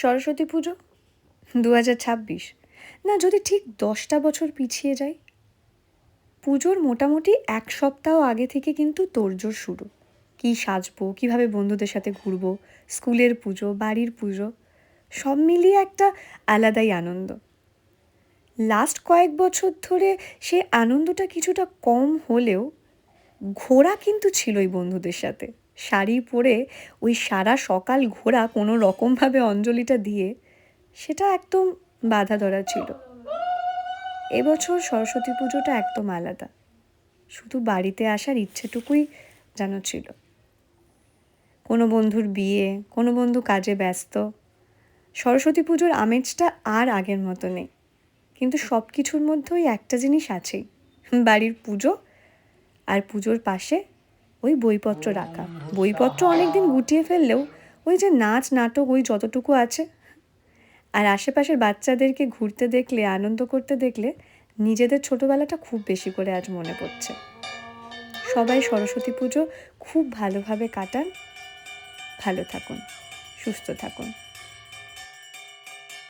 সরস্বতী পুজো 2026, না যদি ঠিক 10টা বছর পিছিয়ে যাই। পুজোর মোটামুটি 1 সপ্তাহ আগে থেকে কিন্তু তোড়জোড় শুরু। কী সাজবো, কীভাবে বন্ধুদের সাথে ঘুরবো, স্কুলের পুজো, বাড়ির পুজো, সব মিলিয়ে একটা আলাদাই আনন্দ। লাস্ট কয়েক বছর ধরে সে আনন্দটা কিছুটা কম হলেও ঘোরা কিন্তু ছিলই বন্ধুদের সাথে। শাড়ি পরে ওই সারা সকাল ঘোরা কোনো রকমভাবে অঞ্জলিটা দিয়ে, সেটা একদম বাধা ধরা ছিল। এবছর সরস্বতী পুজোটা একদম আলাদা। শুধু বাড়িতে আসার ইচ্ছেটুকুই যেন ছিল। কোনো বন্ধুর বিয়ে, কোনো বন্ধু কাজে ব্যস্ত। সরস্বতী পুজোর আমেজটা আর আগের মতো নেই, কিন্তু সব কিছুর মধ্যেই একটা জিনিস আছেই, বাড়ির পুজো আর পুজোর পাশে ওই বইপত্র রাখা। বইপত্র অনেক দিন গুটিয়ে ফেললেও ওই যে নাচ নাটক ওই যতটুকু আছে, আর আশেপাশের বাচ্চাদেরকে ঘুরতে দেখলে, আনন্দ করতে দেখলে নিজেদের ছোটোবেলাটা খুব বেশি করে আজ মনে পড়ছে। সবাই সরস্বতী পুজো খুব ভালোভাবে কাটান, ভালো থাকুন, সুস্থ থাকুন।